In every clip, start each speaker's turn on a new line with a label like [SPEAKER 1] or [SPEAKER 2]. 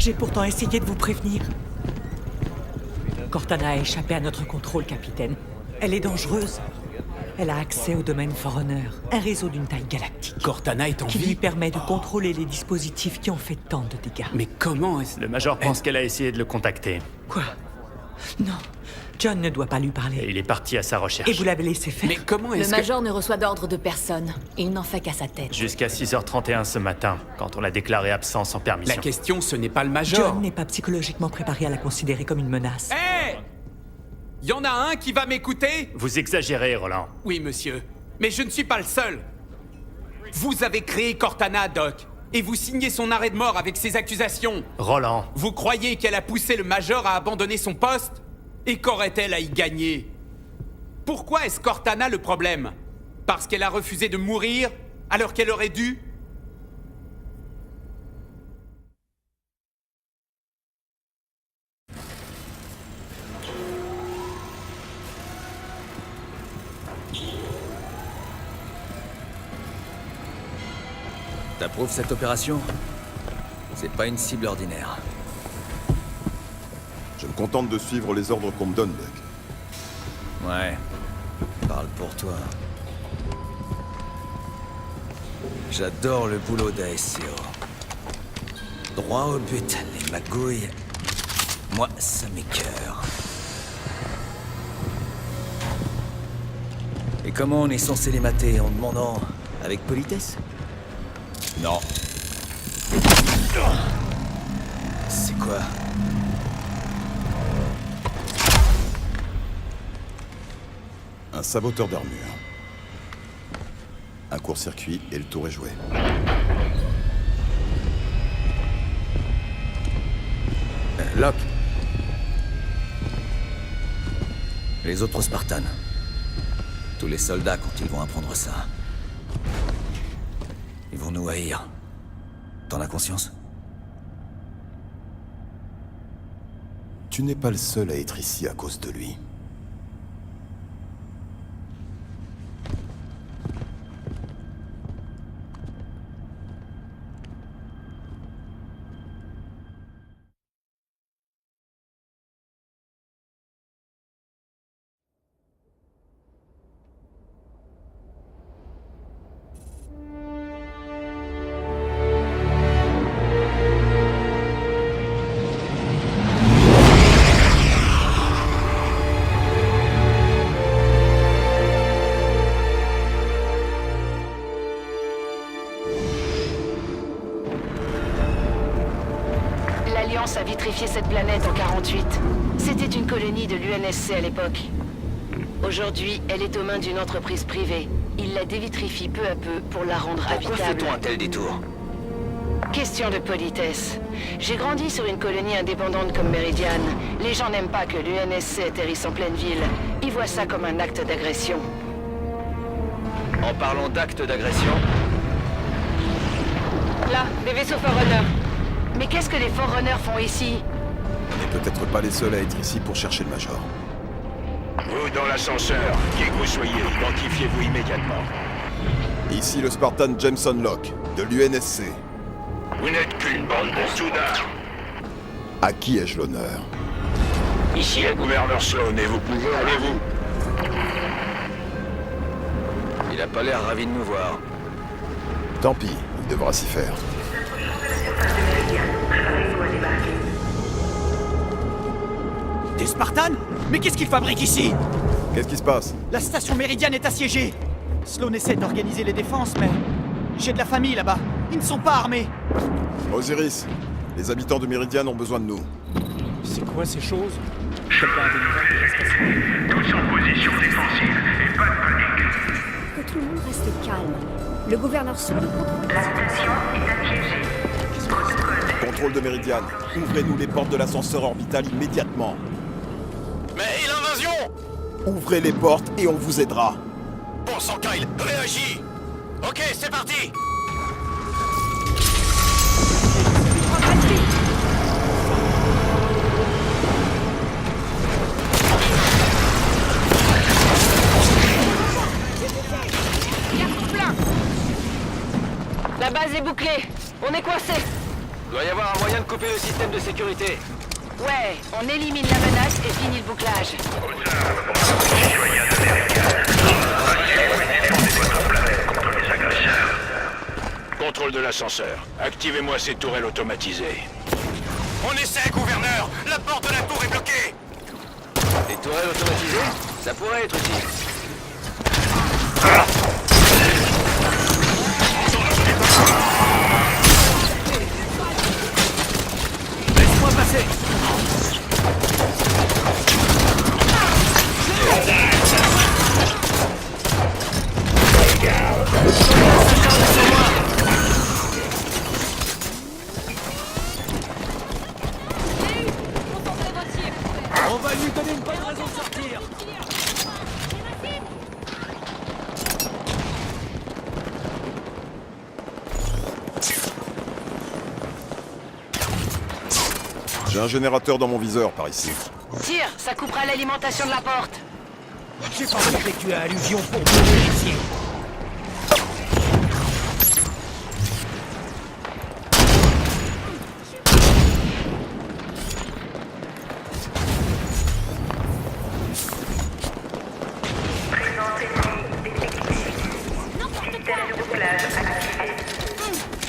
[SPEAKER 1] J'ai pourtant essayé de vous prévenir. Cortana a échappé à notre contrôle, capitaine. Elle est dangereuse. Elle a accès au domaine Forerunner, un réseau d'une taille galactique.
[SPEAKER 2] Cortana est en
[SPEAKER 1] qui
[SPEAKER 2] vie.
[SPEAKER 1] lui permet de contrôler les dispositifs qui ont fait tant de dégâts.
[SPEAKER 2] Mais comment est-ce...
[SPEAKER 3] Le Major pense qu'elle a essayé de le contacter.
[SPEAKER 1] Quoi? Non, John ne doit pas lui
[SPEAKER 3] Et
[SPEAKER 1] parler.
[SPEAKER 3] il est parti à sa recherche.
[SPEAKER 1] Et vous l'avez laissé faire.
[SPEAKER 2] Mais comment
[SPEAKER 4] Le
[SPEAKER 2] est-ce que...
[SPEAKER 4] Major ne reçoit d'ordre de personne. Il n'en fait qu'à sa tête.
[SPEAKER 3] Jusqu'à 6h31 ce matin, quand on l'a déclaré absent sans permission.
[SPEAKER 2] La question, ce n'est pas le Major.
[SPEAKER 1] John n'est pas psychologiquement préparé à la considérer comme une menace.
[SPEAKER 2] Hé Y en a un qui va m'écouter?
[SPEAKER 3] Vous exagérez, Roland.
[SPEAKER 2] Oui, monsieur. Mais je ne suis pas le seul. Vous avez créé Cortana, Doc. Et vous signez son arrêt de mort avec ces accusations.
[SPEAKER 3] Roland,
[SPEAKER 2] Vous croyez qu'elle a poussé le Major à abandonner son poste? Et qu'aurait-elle à y gagner? Pourquoi est-ce Cortana le problème? Parce qu'elle a refusé de mourir alors qu'elle aurait dû?
[SPEAKER 5] T'approuves cette opération? C'est pas une cible ordinaire.
[SPEAKER 6] Je me contente de suivre les ordres qu'on me donne, Doc.
[SPEAKER 5] Ouais. Parle pour toi. J'adore le boulot d'ASCO. Droit au but, les magouilles. Moi, ça m'écœure. Et comment on est censé les mater en demandant avec politesse? Non. C'est quoi?
[SPEAKER 6] Un saboteur d'armure. Un court-circuit et le tour est joué.
[SPEAKER 5] Locke. Les autres Spartans. Tous les soldats, quand ils vont apprendre ça, ils vont nous haïr. T'en as conscience?
[SPEAKER 6] Tu n'es pas le seul à être ici à cause de lui.
[SPEAKER 7] L'Alliance a vitrifié cette planète en 48. C'était une colonie de l'UNSC à l'époque. Aujourd'hui, elle est aux mains d'une entreprise privée. Ils la dévitrifient peu à peu pour la rendre
[SPEAKER 5] Pourquoi
[SPEAKER 7] habitable.
[SPEAKER 5] fait-on un tel détour?
[SPEAKER 7] Question de politesse. J'ai grandi sur une colonie indépendante comme Meridian. Les gens n'aiment pas que l'UNSC atterrisse en pleine ville. Ils voient ça comme un acte d'agression.
[SPEAKER 5] En parlant d'actes d'agression,
[SPEAKER 7] Là, des vaisseaux Forerunner. Mais qu'est-ce que les Forerunners font ici?
[SPEAKER 6] On n'est peut-être pas les seuls à être ici pour chercher le Major.
[SPEAKER 8] Vous dans l'ascenseur, qui que vous soyez, identifiez-vous immédiatement.
[SPEAKER 6] Ici le Spartan Jameson Locke, de l'UNSC.
[SPEAKER 8] Vous n'êtes qu'une bande de soudards.
[SPEAKER 6] À qui ai-je l'honneur?
[SPEAKER 8] Ici le gouverneur Sloan et vous pouvez allez-vous.
[SPEAKER 5] il a pas l'air ravi de nous voir.
[SPEAKER 6] Tant pis, il devra s'y faire.
[SPEAKER 9] Des Spartans? Mais qu'est-ce qu'ils fabriquent ici?
[SPEAKER 6] Qu'est-ce qui se passe?
[SPEAKER 9] La station Méridiane est assiégée. Sloan essaie d'organiser les défenses, mais... j'ai de la famille là-bas. Ils ne sont pas armés.
[SPEAKER 6] Osiris, les habitants de Méridiane ont besoin de nous.
[SPEAKER 10] C'est quoi ces choses? Quelqu'un a des nouvelles de la station?
[SPEAKER 8] Tous en position défensive et pas de panique.
[SPEAKER 11] Que tout le monde reste calme. Le gouverneur Sloan contrôle
[SPEAKER 8] La station est assiégée. Protocole.
[SPEAKER 6] Contrôle de Méridiane. Ouvrez-nous les portes de l'ascenseur orbital immédiatement.
[SPEAKER 5] Mais l'invasion!
[SPEAKER 6] Ouvrez les portes et on vous aidera.
[SPEAKER 5] Bon sang, Kyle, réagis! Ok, c'est parti!
[SPEAKER 7] La base est bouclée. On est coincé.
[SPEAKER 8] Doit y avoir un moyen de couper le système de sécurité.
[SPEAKER 7] Ouais, on élimine la menace et finit le bouclage.
[SPEAKER 8] Contrôle de l'ascenseur. Activez-moi ces tourelles automatisées.
[SPEAKER 2] On essaie, gouverneur! La porte de la tour est bloquée!
[SPEAKER 8] Des tourelles automatisées? Ça pourrait être utile.
[SPEAKER 9] Laisse-moi passer.
[SPEAKER 10] On va lui donner une bonne raison de sortir.
[SPEAKER 6] J'ai un générateur dans mon viseur par ici.
[SPEAKER 7] Tire, ça coupera l'alimentation de la porte.
[SPEAKER 9] J'ai pas envie que tu as allusion pour mourir ici.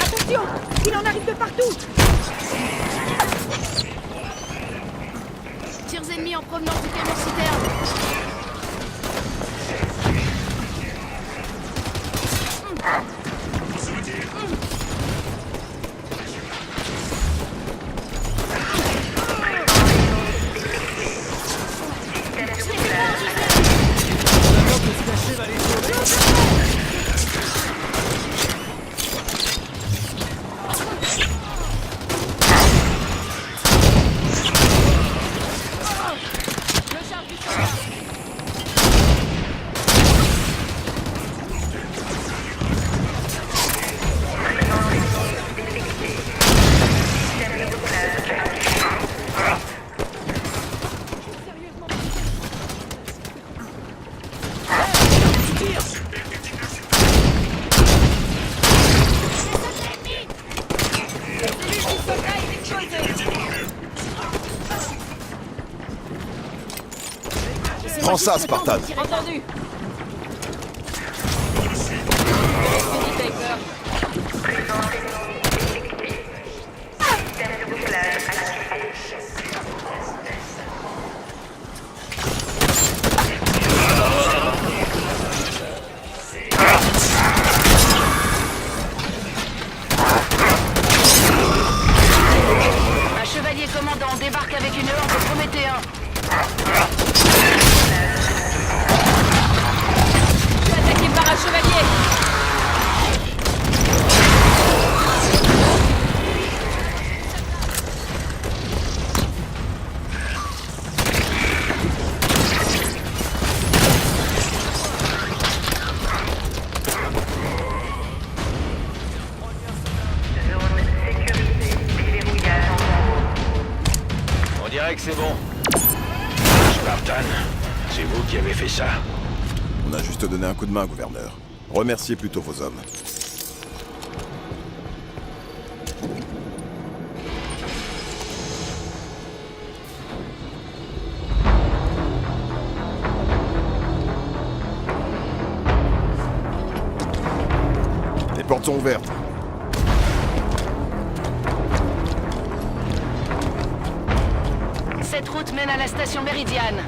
[SPEAKER 11] Attention, il en arrive de partout.
[SPEAKER 4] Tirs ennemis en provenance du camion citerne.
[SPEAKER 6] Prends ça, Spartan.
[SPEAKER 4] Entendu.
[SPEAKER 7] Un chevalier commandant débarque avec une horde de Prométhéens.
[SPEAKER 4] Je suis attaqué par un chevalier.
[SPEAKER 8] On dirait que c'est bon. Spartan, c'est vous qui avez fait ça?
[SPEAKER 6] On a juste donné un coup de main, gouverneur. Remerciez plutôt vos hommes. Les portes sont ouvertes.
[SPEAKER 7] Cette route mène à la station Méridiane.